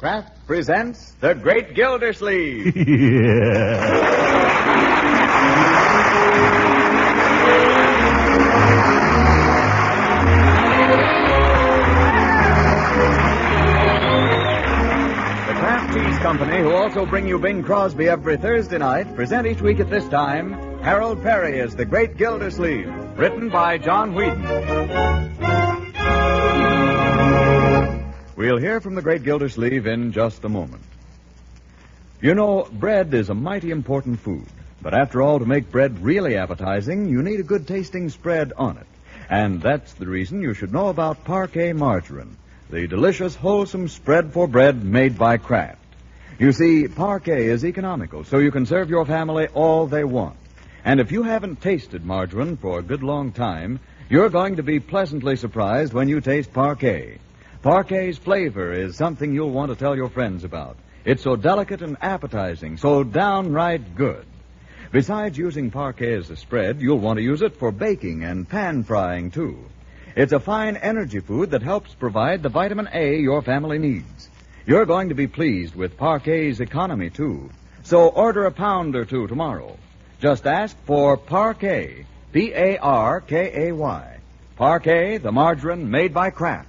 Kraft presents The Great Gildersleeve. The Kraft Cheese Company, who also bring you Bing Crosby every Thursday night, present each week at this time Harold Peary as The Great Gildersleeve, written by John Whedon. We'll hear from the Great Gildersleeve in just a moment. You know, bread is a mighty important food. But after all, to make bread really appetizing, you need a good-tasting spread on it. And that's the reason you should know about Parquet margarine, the delicious, wholesome spread for bread made by Kraft. You see, Parquet is economical, so you can serve your family all they want. And if you haven't tasted margarine for a good long time, you're going to be pleasantly surprised when you taste Parquet. Parquet's flavor is something you'll want to tell your friends about. It's so delicate and appetizing, so downright good. Besides using Parquet as a spread, you'll want to use it for baking and pan frying, too. It's a fine energy food that helps provide the vitamin A your family needs. You're going to be pleased with Parquet's economy, too. So order a pound or two tomorrow. Just ask for Parquet, P-A-R-K-A-Y. Parquet, the margarine made by Kraft.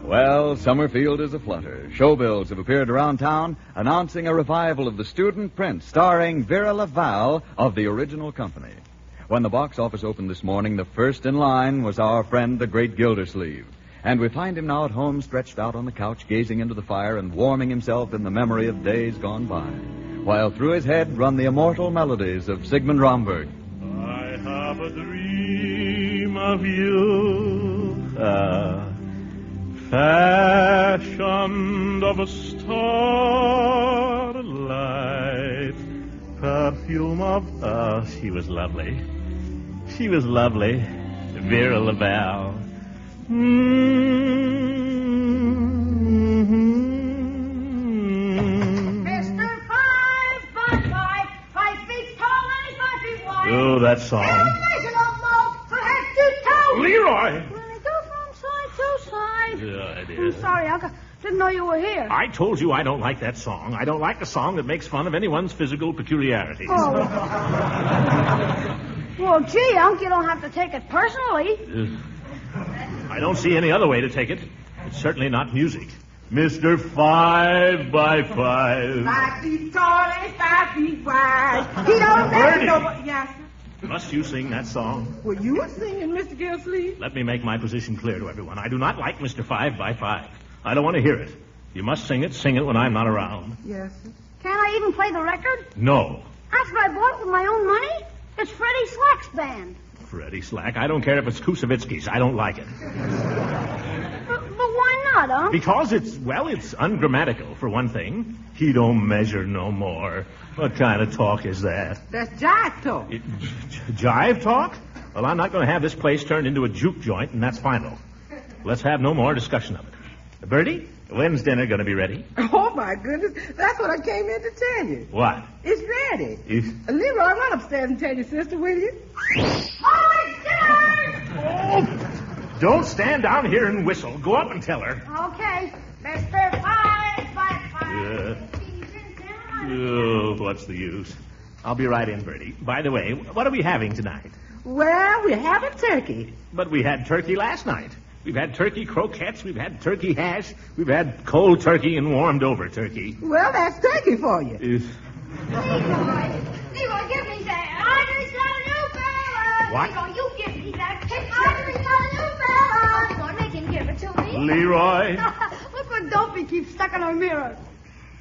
Well, Summerfield is aflutter. Showbills have appeared around town announcing a revival of the student prince starring Vera Laval of the original company. When the box office opened this morning, the first in line was our friend, the Great Gildersleeve. And we find him now at home, stretched out on the couch, gazing into the fire and warming himself in the memory of days gone by, while through his head run the immortal melodies of Sigmund Romberg. I have a dream of you, fashioned of a starlight, perfume of... she was lovely. She was lovely, Vera Laval. Mr. 5 feet tall and 5 feet wide. Oh, that song. Leroy! Well, it goes from side to side. Yeah, it I'm is. sorry, Uncle. Didn't know you were here. I told you I don't like that song. I don't like a song that makes fun of anyone's physical peculiarities. Oh. Well, gee, Unc, you don't have to take it personally. I don't see any other way to take it. It's certainly not music. Mr. 5 by 5. 5 feet tall and 5 feet wide. He don't Bertie. know nobody. Yes, sir. Must you sing that song? Well, you were singing, Mr. Gildersleeve. Let me make my position clear to everyone. I do not like Mr. 5 by 5. I don't want to hear it. You must sing it when I'm not around. Yes, sir. Can't I even play the record? No. After I bought it with my own money? It's Freddie Slack's band. Freddie Slack. I don't care if it's Kusevitsky's. I don't like it. But why not, Unc? Because it's ungrammatical, for one thing. He don't measure no more. What kind of talk is that? That's jive talk. Jive talk? Well, I'm not going to have this place turned into a juke joint, and that's final. Let's have no more discussion of it. Bertie, when's dinner going to be ready? Oh, my goodness. That's what I came in to tell you. What? It's ready. Leroy, run upstairs and tell your sister, will you? Oh, it's dinner! Oh, don't stand down here and whistle. Go up and tell her. Okay. Mr. 5 by 5. Yeah. Oh, what's the use? I'll be right in, Bertie. By the way, what are we having tonight? Well, we're having turkey. But we had turkey last night. We've had turkey croquettes, we've had turkey hash, we've had cold turkey and warmed over turkey. Well, that's turkey for you. Leroy, give me that. Audrey's got a new fella. What? Leroy, you give me that picture. Audrey's got a new fella. Leroy, make him give it to me. Leroy, Look what Dopey keeps stuck in our mirror.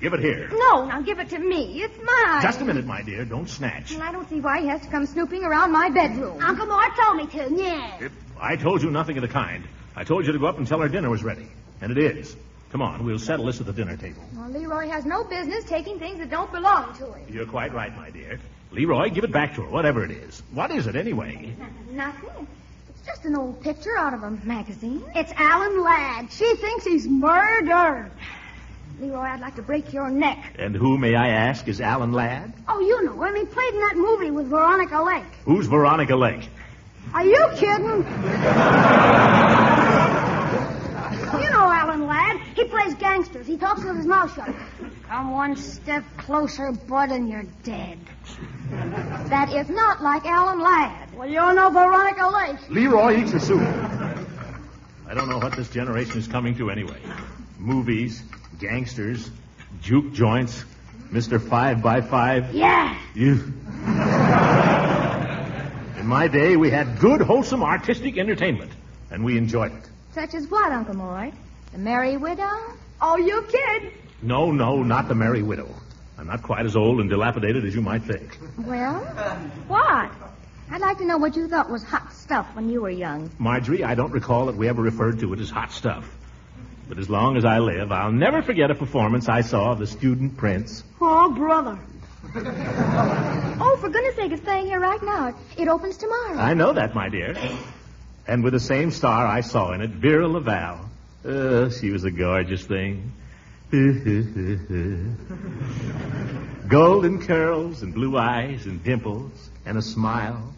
give it here. No, now give it to me. It's mine. Just a minute, my dear. Don't snatch. And I don't see why he has to come snooping around my bedroom. Uncle Mort told me to, yeah. I told you nothing of the kind. I told you to go up and tell her dinner was ready. And it is. Come on, we'll settle this at the dinner table. Well, Leroy has no business taking things that don't belong to him. You're quite right, my dear. Leroy, give it back to her, whatever it is. What is it, anyway? Nothing. It's just an old picture out of a magazine. It's Alan Ladd. She thinks he's murdered. Leroy, I'd like to break your neck. And who, may I ask, is Alan Ladd? Oh, you know him. He played in that movie with Veronica Lake. Who's Veronica Lake? Are you kidding? You know Alan Ladd. He plays gangsters. He talks with his mouth shut. Come one step closer, bud, and you're dead. That is not like Alan Ladd. Well, you know Veronica Lake. Leroy eats the soup. I don't know what this generation is coming to anyway. Movies, gangsters, juke joints, Mr. 5x5. Yeah. You. In my day, we had good, wholesome, artistic entertainment, and we enjoyed it. Such as what, Uncle Mort? The Merry Widow? Oh, you kid. No, not the Merry Widow. I'm not quite as old and dilapidated as you might think. Well, what? I'd like to know what you thought was hot stuff when you were young. Marjorie, I don't recall that we ever referred to it as hot stuff. But as long as I live, I'll never forget a performance I saw of The Student Prince. Oh, brother. Oh, for goodness sake, it's playing here right now. It opens tomorrow. I know that, my dear. And with the same star I saw in it, Vera Laval. She was a gorgeous thing. Golden curls and blue eyes and dimples and a smile.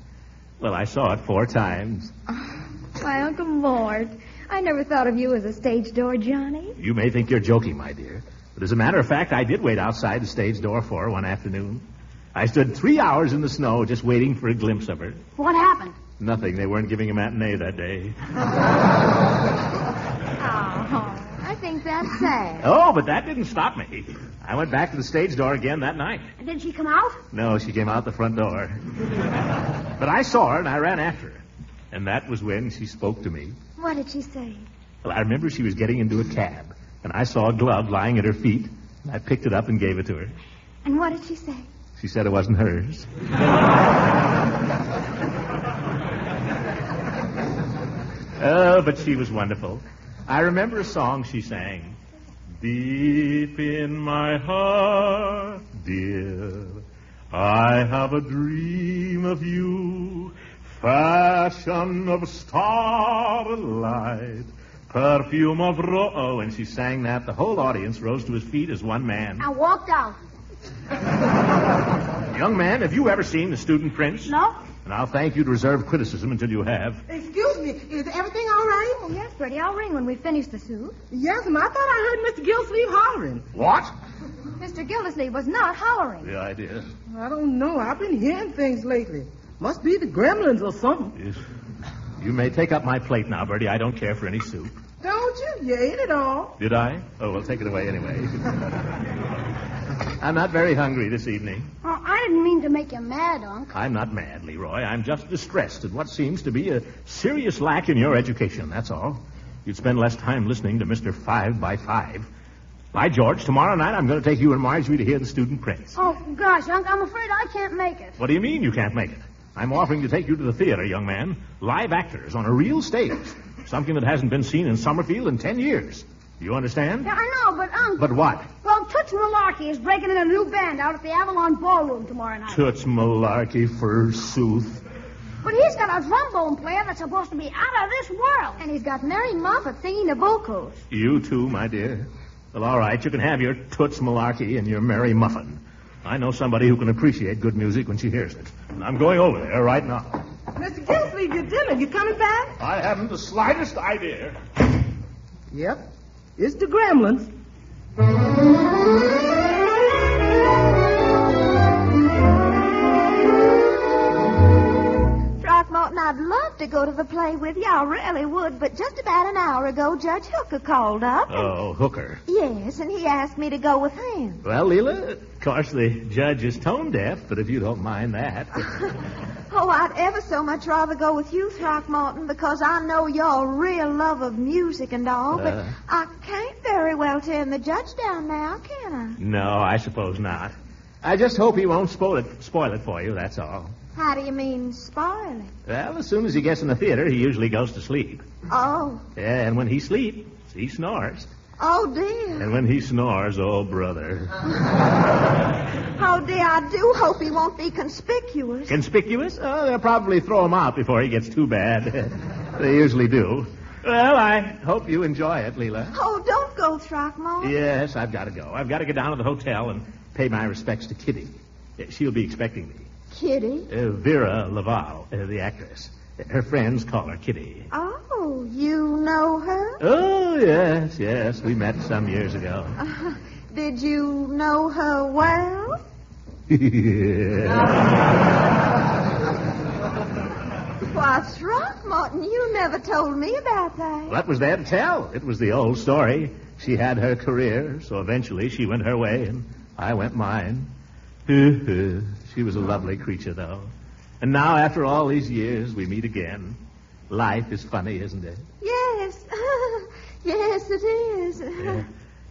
Well, I saw it 4 times. Why, Uncle Mort, I never thought of you as a stage door Johnny. You may think you're joking, my dear. But as a matter of fact, I did wait outside the stage door for her one afternoon. I stood 3 hours in the snow just waiting for a glimpse of her. What happened? Nothing. They weren't giving a matinee that day. Oh, I think that's sad. Oh, but that didn't stop me. I went back to the stage door again that night. And did she come out? No, she came out the front door. But I saw her and I ran after her. And that was when she spoke to me. What did she say? Well, I remember she was getting into a cab, and I saw a glove lying at her feet, and I picked it up and gave it to her. And what did she say? She said it wasn't hers. Oh, but she was wonderful. I remember a song she sang. Deep in my heart, dear, I have a dream of you, fashion of starlight, perfume of Oh, and she sang that. The whole audience rose to his feet as one man. I walked out. Young man, have you ever seen The Student Prince? No. And I'll thank you to reserve criticism until you have. Excuse me, is everything all right? Oh, yes, Bertie. I'll ring when we finish the soup. Yes, ma'am. I thought I heard Mr. Gildersleeve hollering. What? Mr. Gildersleeve was not hollering. The idea. I don't know. I've been hearing things lately. Must be the gremlins or something. Yes. You may take up my plate now, Bertie. I don't care for any soup. Don't you? You ate it all. Did I? Oh, well, take it away anyway. I'm not very hungry this evening. Oh, I didn't mean to make you mad, Unc. I'm not mad, Leroy. I'm just distressed at what seems to be a serious lack in your education, that's all. You'd spend less time listening to Mr. 5x5. By George, tomorrow night I'm going to take you and Marjorie to hear The Student Prince. Oh, gosh, Unc, I'm afraid I can't make it. What do you mean you can't make it? I'm offering to take you to the theater, young man. Live actors on a real stage. Something that hasn't been seen in Summerfield in 10 years. You understand? Yeah, I know, but, Unc... But what? Well, Toots Malarkey is breaking in a new band out at the Avalon Ballroom tomorrow night. Toots Malarkey, forsooth. But he's got a trombone player that's supposed to be out of this world. And he's got Mary Moffat singing the vocals. You too, my dear. Well, all right, you can have your Toots Malarkey and your Mary Muffin. I know somebody who can appreciate good music when she hears it. And I'm going over there right now. Mr. Gildersleeve, your dinner. You coming back? I haven't the slightest idea. Yep. It's the gremlins. Throckmorton, I'd love to go to the play with you. I really would. But just about an hour ago, Judge Hooker called up. Oh, Hooker. Yes, and he asked me to go with him. Well, Leela, of course the judge is tone deaf, but if you don't mind that. Oh, I'd ever so much rather go with you, Throckmorton, because I know your real love of music and all, but I can't very well turn the judge down now, can I? No, I suppose not. I just hope he won't spoil it for you, that's all. How do you mean, spoil it? Well, as soon as he gets in the theater, he usually goes to sleep. Oh. Yeah, and when he sleeps, he snores. Oh, dear. And when he snores, oh, brother. Oh, dear, I do hope he won't be conspicuous. Conspicuous? Oh, they'll probably throw him out before he gets too bad. They usually do. Well, I hope you enjoy it, Leela. Oh, don't go, Throckmorton. Yes, I've got to go. I've got to get down to the hotel and pay my respects to Kitty. She'll be expecting me. Kitty? Vera Laval, the actress. Her friends call her Kitty. Oh, you know her? Oh, yes. We met some years ago. Did you know her well? Why, Throckmorton, you never told me about that. What was there to tell? It was the old story. She had her career, so eventually she went her way, and I went mine. She was a lovely creature, though. And now, after all these years, we meet again. Life is funny, isn't it? Yes. Yes, it is. Yeah.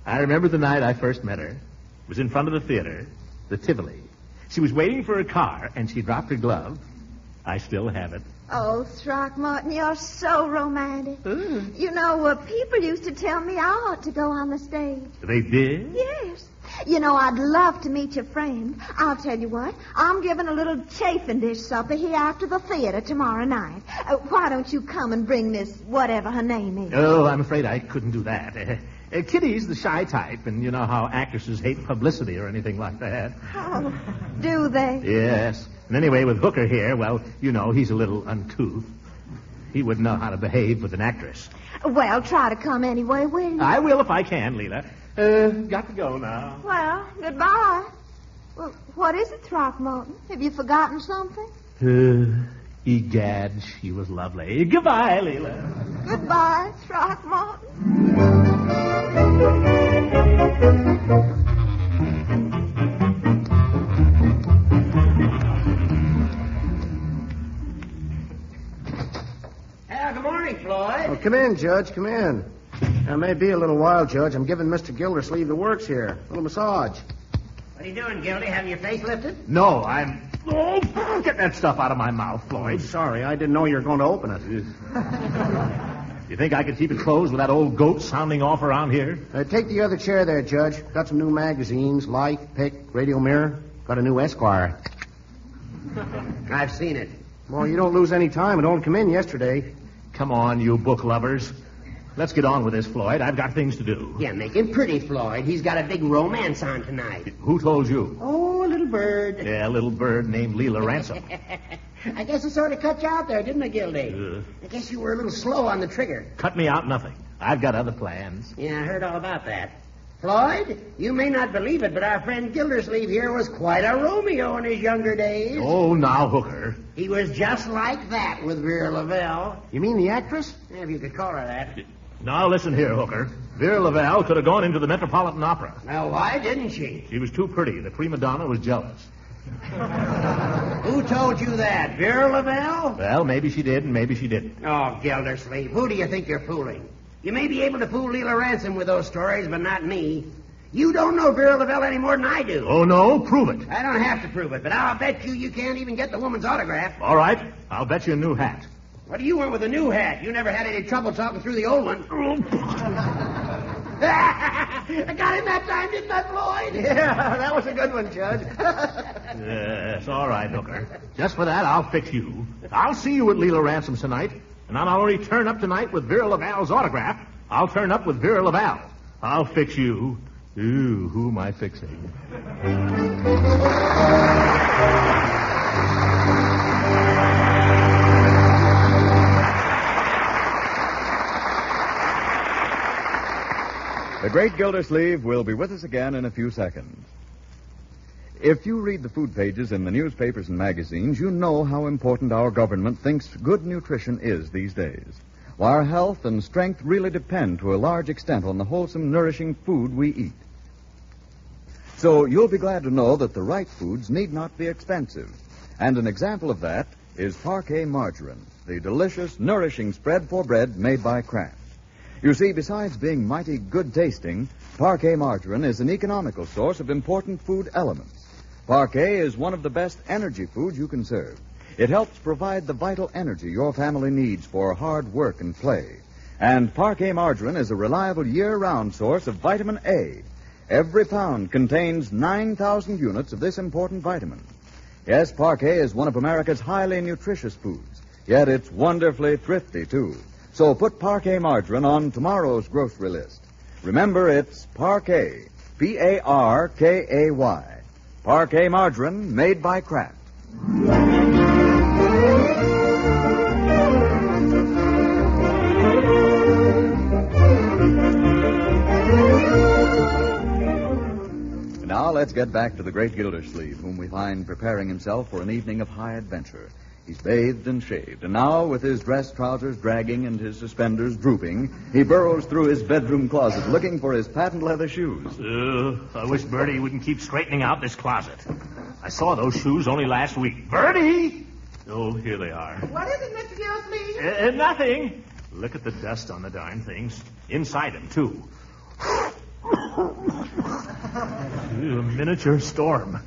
I remember the night I first met her. It was in front of the theater, the Tivoli. She was waiting for her car, and she dropped her glove. I still have it. Oh, Throckmorton, you're so romantic. You know, people used to tell me I ought to go on the stage. They did? Yes. You know, I'd love to meet your friend. I'll tell you what, I'm giving a little chafing dish supper here after the theater tomorrow night. Why don't you come and bring Miss whatever her name is? Oh, I'm afraid I couldn't do that. Kitty's the shy type, and you know how actresses hate publicity or anything like that. Oh, do they? Yes. And anyway, with Hooker here, well, you know, he's a little uncouth. He wouldn't know how to behave with an actress. Well, try to come anyway, will you? I will if I can, Leela. Got to go now. Well, goodbye. Well, what is it, Throckmorton? Have you forgotten something? Egad, she was lovely. Goodbye, Leela. Goodbye, Throckmorton. Good morning, Floyd. Oh, come in, Judge. Come in. It may be a little while, Judge. I'm giving Mr. Gildersleeve the works here. A little massage. What are you doing, Gildy? Having your face lifted? No, I'm... Oh, get that stuff out of my mouth, Floyd. Sorry, I didn't know you were going to open it. You think I could keep it closed with that old goat sounding off around here? Take the other chair there, Judge. Got some new magazines, Life, Pick, Radio Mirror. Got a new Esquire. I've seen it. Well, you don't lose any time. It only come in yesterday. Come on, you book lovers. Let's get on with this, Floyd. I've got things to do. Yeah, make him pretty, Floyd. He's got a big romance on tonight. Who told you? Oh, a little bird. Yeah, a little bird named Leela Ransom. I guess it sort of cut you out there, didn't it, Gildy? I guess you were a little slow on the trigger. Cut me out nothing. I've got other plans. Yeah, I heard all about that. Floyd, you may not believe it, but our friend Gildersleeve here was quite a Romeo in his younger days. Oh, now, Hooker. He was just like that with Vera Lavelle. You mean the actress? Yeah, if you could call her that. Now, listen here, Hooker. Vera Lavelle could have gone into the Metropolitan Opera. Well, why didn't she? She was too pretty. The prima donna was jealous. Who told you that? Vera Lavelle? Well, maybe she did and maybe she didn't. Oh, Gildersleeve, who do you think you're fooling? You may be able to fool Leela Ransom with those stories, but not me. You don't know Vera Lavelle any more than I do. Oh, no? Prove it. I don't have to prove it, but I'll bet you can't even get the woman's autograph. All right. I'll bet you a new hat. What do you want with a new hat? You never had any trouble talking through the old one. I got him that time, didn't I, Floyd? Yeah, that was a good one, Judge. Yes, all right, Hooker. Just for that, I'll fix you. I'll see you at Leela Ransom's tonight, and I'll already turn up tonight with Vera Lavalle's autograph. I'll turn up with Vera Laval. I'll fix you. Ooh, who am I fixing? The Great Gildersleeve will be with us again in a few seconds. If you read the food pages in the newspapers and magazines, you know how important our government thinks good nutrition is these days. Why our health and strength really depend to a large extent on the wholesome, nourishing food we eat. So you'll be glad to know that the right foods need not be expensive. And an example of that is Parquet margarine, the delicious, nourishing spread for bread made by Kraft. You see, besides being mighty good tasting, Parquet margarine is an economical source of important food elements. Parquet is one of the best energy foods you can serve. It helps provide the vital energy your family needs for hard work and play. And Parquet margarine is a reliable year-round source of vitamin A. Every pound contains 9,000 units of this important vitamin. Yes, Parquet is one of America's highly nutritious foods, yet it's wonderfully thrifty, too. So put Parquet margarine on tomorrow's grocery list. Remember, it's Parquet, Parkay. Parquet margarine made by Kraft. Now let's get back to the Great Gildersleeve, whom we find preparing himself for an evening of high adventure. He's bathed and shaved, and now, with his dress trousers dragging and his suspenders drooping, he burrows through his bedroom closet looking for his patent leather shoes. I wish Bertie wouldn't keep straightening out this closet. I saw those shoes only last week. Bertie! Oh, here they are. What is it, Mr. Gildersleeve? Nothing. Look at the dust on the darn things. Inside them, too. A miniature storm.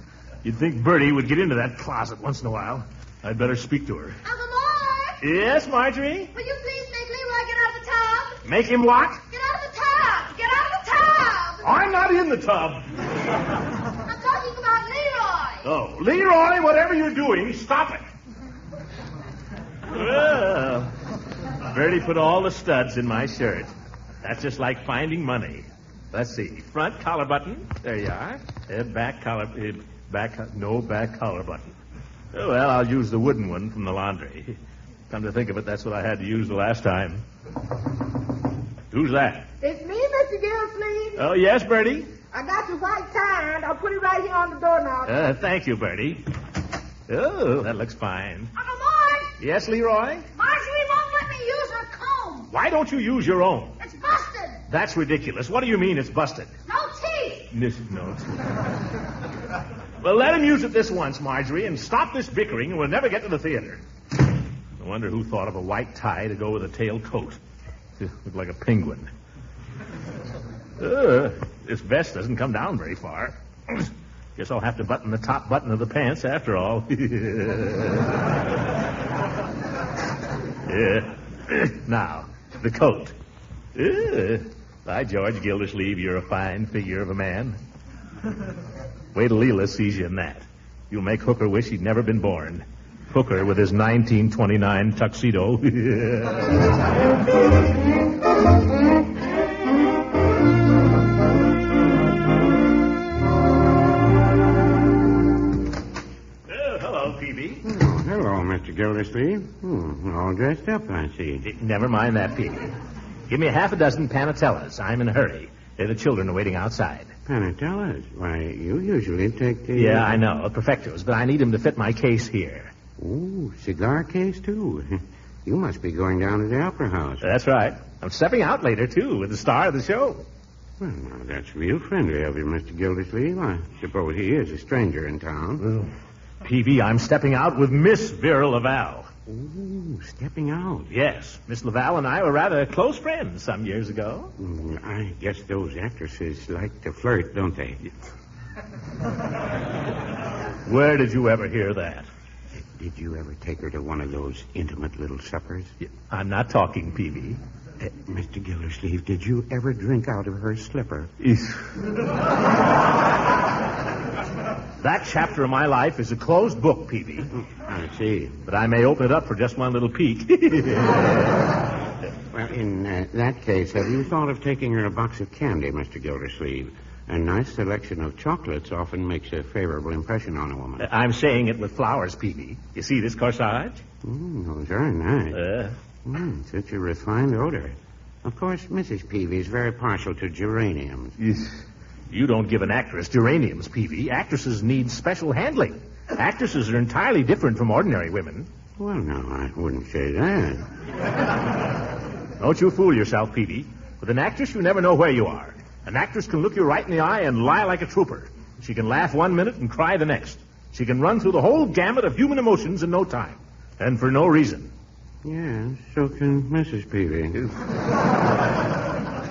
You'd think Bertie would get into that closet once in a while. I'd better speak to her. Uncle Mort! Yes, Marjorie? Will you please make Leroy get out of the tub? Make him what? Get out of the tub! Get out of the tub! I'm not in the tub. I'm talking about Leroy. Oh, Leroy, whatever you're doing, stop it. Well, Bertie put all the studs in my shirt. That's just like finding money. Let's see. Front collar button. There you are. Back collar button. Oh, well, I'll use the wooden one from the laundry. Come to think of it, that's what I had to use the last time. Who's that? It's me, Mr. Gildersleeve. Oh, yes, Bertie? I got your white tie, and I'll put it right here on the doorknob. Thank you, Bertie. Oh, that looks fine. Uncle Mort! Yes, Leroy? Marjorie won't let me use her comb. Why don't you use your own? It's busted. That's ridiculous. What do you mean it's busted? No teeth. No. Well, let him use it this once, Marjorie, and stop this bickering, and we'll never get to the theater. I wonder who thought of a white tie to go with a tail coat. Look like a penguin. This vest doesn't come down very far. Guess I'll have to button the top button of the pants after all. Now, the coat. By George Gildersleeve, you're a fine figure of a man. Wait till Leela sees you in that. You'll make Hooker wish he'd never been born. Hooker with his 1929 tuxedo. Hello, Peavy. Oh, hello, Mr. Gildersleeve. All dressed up, I see. Never mind that, Peavy. Give me half a dozen panatellas. I'm in a hurry. The children are waiting outside. Panatellas? Why, you usually take the... Yeah, I know. Perfectos, but I need them to fit my case here. Oh, cigar case, too. You must be going down to the opera house. That's right. I'm stepping out later, too, with the star of the show. Well, now, that's real friendly of you, Mr. Gildersleeve. I suppose he is a stranger in town. Peavy, I'm stepping out with Miss Vera Laval. Oh, stepping out. Yes. Miss Laval and I were rather close friends some years ago. I guess those actresses like to flirt, don't they? Where did you ever hear that? Did you ever take her to one of those intimate little suppers? I'm not talking, Peavy. Mr. Gildersleeve, did you ever drink out of her slipper? That chapter of my life is a closed book, Peavy. I see. But I may open it up for just one little peek. Well, in that case, have you thought of taking her a box of candy, Mr. Gildersleeve? A nice selection of chocolates often makes a favorable impression on a woman. I'm saying it with flowers, Peavy. You see this corsage? Very nice. Such a refined odor. Of course, Mrs. Peavy is very partial to geraniums. You don't give an actress geraniums, Peavy. Actresses need special handling. Actresses are entirely different from ordinary women. Well, no, I wouldn't say that. Don't you fool yourself, Peavy. With an actress, you never know where you are. An actress can look you right in the eye and lie like a trooper. She can laugh 1 minute and cry the next. She can run through the whole gamut of human emotions in no time. And for no reason. Yes, so can Mrs. Peavy.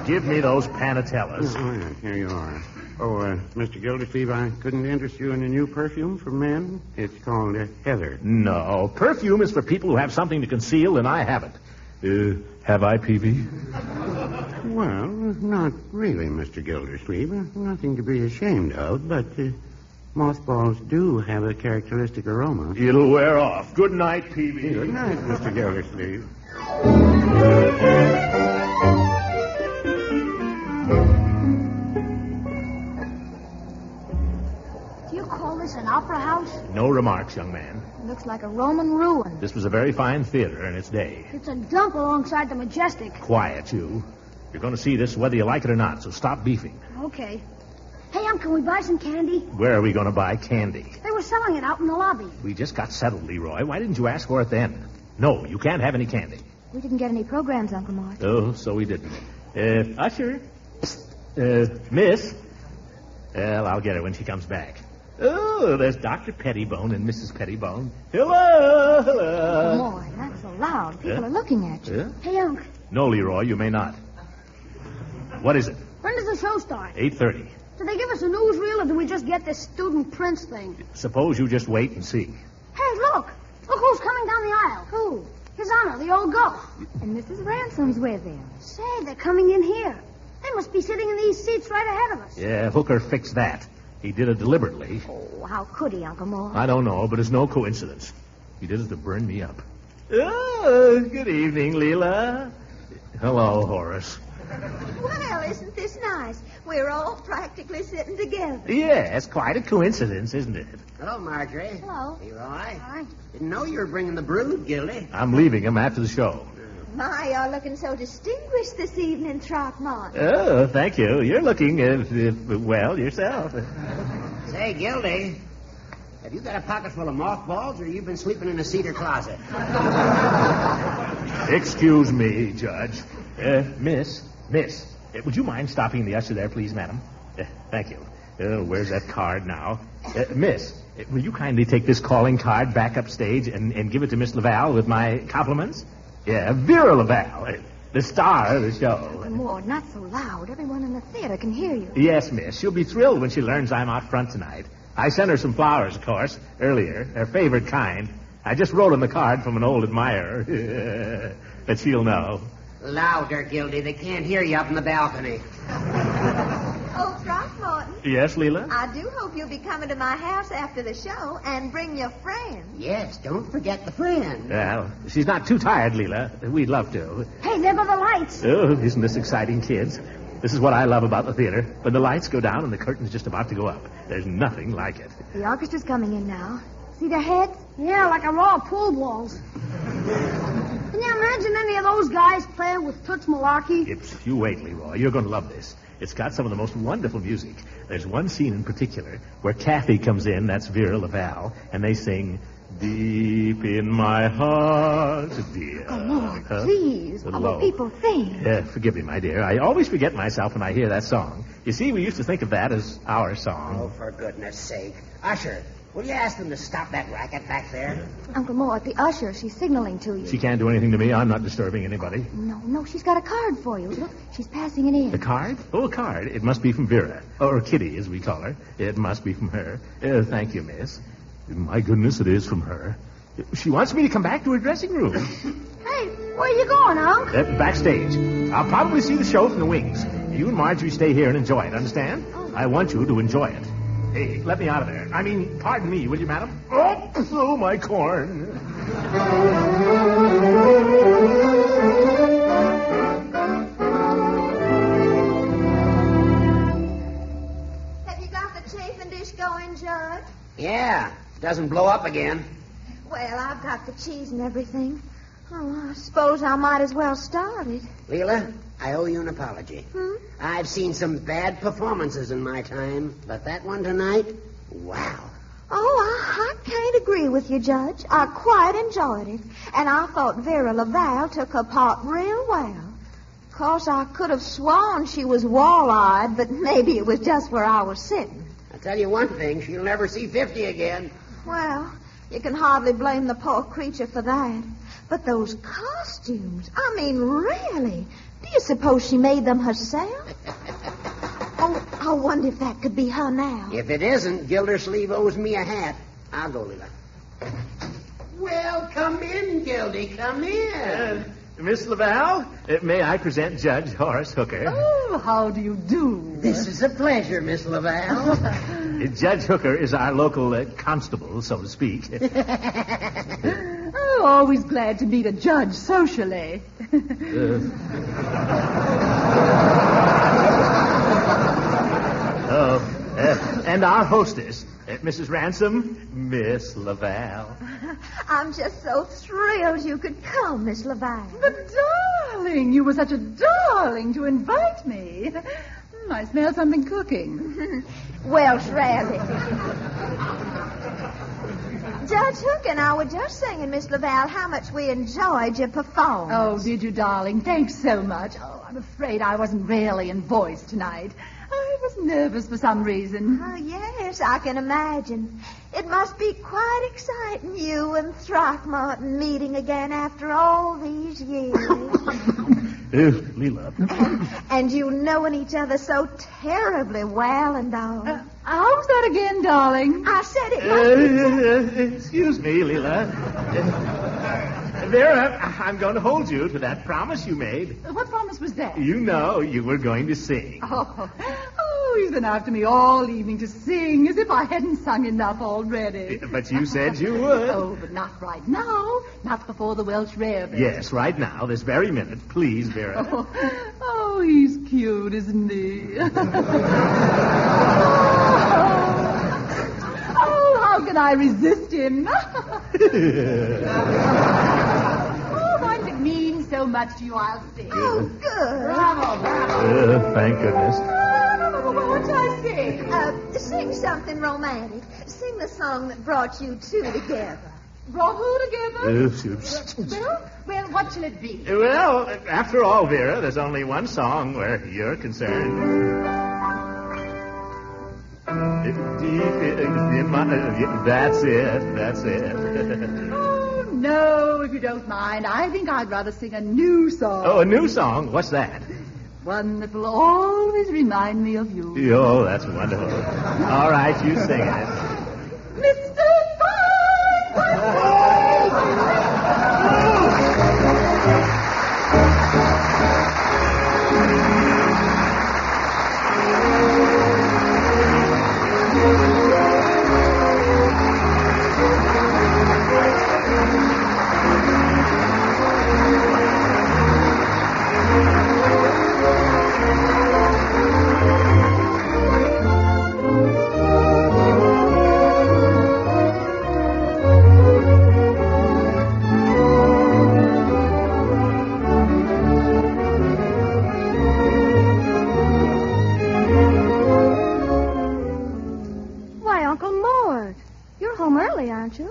Give me those panatellas. Oh, yeah, here you are. Oh, Mr. Gildersleeve, I couldn't interest you in a new perfume for men. It's called Heather. No, perfume is for people who have something to conceal, and I haven't. Have I, Peavy? Well, not really, Mr. Gildersleeve. Nothing to be ashamed of, but Mothballs do have a characteristic aroma. It'll wear off. Good night, Peavy. Good night, Mr. Gildersleeve. Do you call this an opera house? No remarks, young man. Looks like a Roman ruin. This was a very fine theater in its day. It's a dump alongside the Majestic. Quiet, you. You're going to see this whether you like it or not, so stop beefing. Okay. Hey, can we buy some candy? Where are we going to buy candy? They were selling it out in the lobby. We just got settled, Leroy. Why didn't you ask for it then? No, you can't have any candy. We didn't get any programs, Uncle Mort. Oh, so we didn't. Usher. Miss. Well, I'll get her when she comes back. Oh, there's Dr. Pettibone and Mrs. Pettibone. Hello, hello. Mort, not so loud. People are looking at you. Yeah? Hey, Unc, No, Leroy, you may not. What is it? when does the show start? 8:30. Do they give us a newsreel, or do we just get this student prince thing? Suppose you just wait and see. Hey, look! Look who's coming down the aisle. Who? His Honor, the old ghost. And Mrs. Ransom's with him. Say, they're coming in here. They must be sitting in these seats right ahead of us. Yeah, Hooker fixed that. He did it deliberately. Oh, how could he, Uncle Mort? I don't know, but it's no coincidence. He did it to burn me up. Oh, good evening, Leela. Hello, Horace. Well, isn't this nice? We're all practically sitting together. Yes, quite a coincidence, isn't it? Hello, Marjorie. Hello. Leroy. Hi. Didn't know you were bringing the brood, Gildy. I'm leaving him after the show. My, you're looking so distinguished this evening, Throckmorton. Oh, thank you. You're looking, well, yourself. Say, Gildy, have you got a pocket full of mothballs, or you been sleeping in a cedar closet? Excuse me, Judge. Miss, would you mind stopping the usher there, please, madam? Thank you. Where's that card now? Miss, will you kindly take this calling card back upstage and give it to Miss Laval with my compliments? Yeah, Vera Laval, the star of the show. Uncle Mort, not so loud. Everyone in the theater can hear you. Yes, miss. She'll be thrilled when she learns I'm out front tonight. I sent her some flowers, of course, earlier, her favorite kind. I just wrote on the card from an old admirer. But she'll know. Louder, Gildy. They can't hear you up in the balcony. Oh, Throckmorton, Yes, Leela? I do hope you'll be coming to my house after the show and bring your friends. Yes, don't forget the friend. Well, she's not too tired, Leela. We'd love to. Hey, there go the lights. Oh, isn't this exciting, kids? This is what I love about the theater. When the lights go down and the curtain's just about to go up, there's nothing like it. The orchestra's coming in now. See their heads? Yeah, like a row of pool balls. Can you imagine any of those guys playing with Toots Malarkey? Ips, you wait, Leroy. You're going to love this. It's got some of the most wonderful music. There's one scene in particular where Kathy comes in, that's Vera Laval, and they sing, "Deep in my heart, dear." Oh, Lord, please. What will people think? Forgive me, my dear. I always forget myself when I hear that song. You see, we used to think of that as our song. Oh, for goodness sake. Usher, will you ask them to stop that racket back there? Uncle Mort, the usher, she's signaling to you. She can't do anything to me. I'm not disturbing anybody. No, she's got a card for you. Look, she's passing it in. A card? Oh, a card. It must be from Vera. Or Kitty, as we call her. It must be from her. Thank you, miss. My goodness, it is from her. She wants me to come back to her dressing room. Hey, where you going, Unc? Backstage. I'll probably see the show from the wings. You and Marjorie stay here and enjoy it, understand? I want you to enjoy it. Hey, let me out of there. I mean, pardon me, will you, madam? Oh, my corn. Have you got the chafing dish going, Judge? Yeah, doesn't blow up again. Well, I've got the cheese and everything. Oh, I suppose I might as well start it. Leela, I owe you an apology. I've seen some bad performances in my time, but that one tonight, wow. Oh, I can't agree with you, Judge. I quite enjoyed it. And I thought Vera Laval took her part real well. Of course, I could have sworn she was wall-eyed, but maybe it was just where I was sitting. I'll tell you one thing, she'll never see 50 again. Well, you can hardly blame the poor creature for that. But those costumes, I mean, really, do you suppose she made them herself? Oh, I wonder if that could be her now. If it isn't, Gildersleeve owes me a hat. I'll go, Leela. Well, come in, Gildy, come in. Miss Laval, may I present Judge Horace Hooker? Oh, how do you do? This is a pleasure, Miss Laval. Judge Hooker is our local constable, so to speak. Oh, always glad to meet a judge socially. And our hostess, Mrs. Ransom, Miss Laval. I'm just so thrilled you could come, Miss Laval. But, darling, you were such a darling to invite me. I smell something cooking. Welsh rabbit. Judge Hook and I were just singing, Miss Laval, how much we enjoyed your performance. Oh, did you, darling? Thanks so much. Oh, I'm afraid I wasn't really in voice tonight. I was nervous for some reason. Oh, yes, I can imagine. It must be quite exciting, you and Throckmorton meeting again after all these years. Leela. And you knowing each other so terribly well and all. How's that again, darling? I said it. Excuse me, Leela. Vera, I'm going to hold you to that promise you made. What promise was that? You know you were going to sing. Oh, he's been after me all evening to sing, as if I hadn't sung enough already. But you said you would. Oh, but not right now. Not before the Welsh rarebit. Yes, right now, this very minute. Please, Vera. Oh, he's cute, isn't he? Oh, how can I resist him? Oh, I'm to mean so much to you, I'll sing. Oh, good. Bravo. Thank goodness. What shall I sing? Sing something romantic. Sing the song that brought you two together. Brought who together? Well, what shall it be? Well, after all, Vera, there's only one song where you're concerned. That's it. Oh, no, if you don't mind. I think I'd rather sing a new song. Oh, a new song? What's that? One that will always remind me of you. Oh, that's wonderful. All right, you sing it. Mr.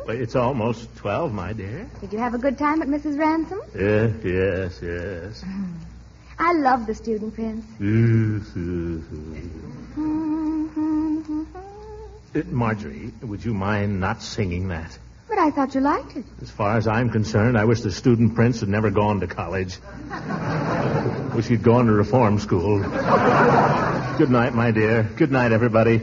It's almost 12, my dear. Did you have a good time at Mrs. Ransom? Yes. I love the student prince. Marjorie, would you mind not singing that? But I thought you liked it. As far as I'm concerned, I wish the student prince had never gone to college. Wish he'd gone to reform school. Good night, my dear. Good night, everybody.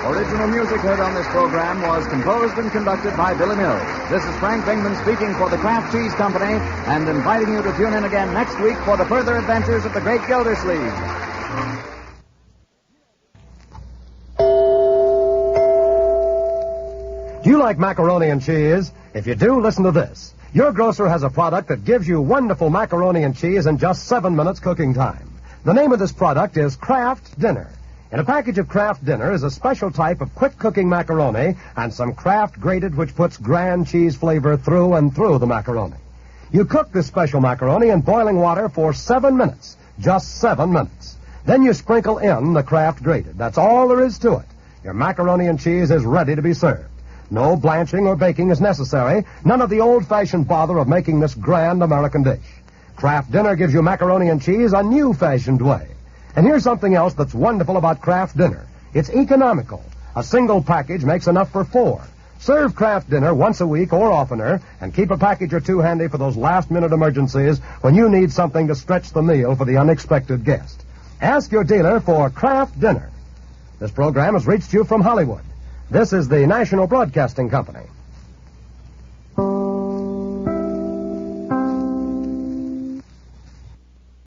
Original music heard on this program was composed and conducted by Billy Mills. This is Frank Bingman speaking for the Kraft Cheese Company and inviting you to tune in again next week for the further adventures of the Great Gildersleeve. Do you like macaroni and cheese? If you do, listen to this. Your grocer has a product that gives you wonderful macaroni and cheese in just 7 minutes cooking time. The name of this product is Kraft Dinner. In a package of Kraft Dinner is a special type of quick-cooking macaroni and some Kraft grated which puts grand cheese flavor through and through the macaroni. You cook this special macaroni in boiling water for 7 minutes, just 7 minutes. Then you sprinkle in the Kraft grated. That's all there is to it. Your macaroni and cheese is ready to be served. No blanching or baking is necessary. None of the old-fashioned bother of making this grand American dish. Kraft Dinner gives you macaroni and cheese a new-fashioned way. And here's something else that's wonderful about Kraft Dinner. It's economical. A single package makes enough for 4. Serve Kraft Dinner once a week or oftener, and keep a package or 2 handy for those last-minute emergencies when you need something to stretch the meal for the unexpected guest. Ask your dealer for Kraft Dinner. This program has reached you from Hollywood. This is the National Broadcasting Company.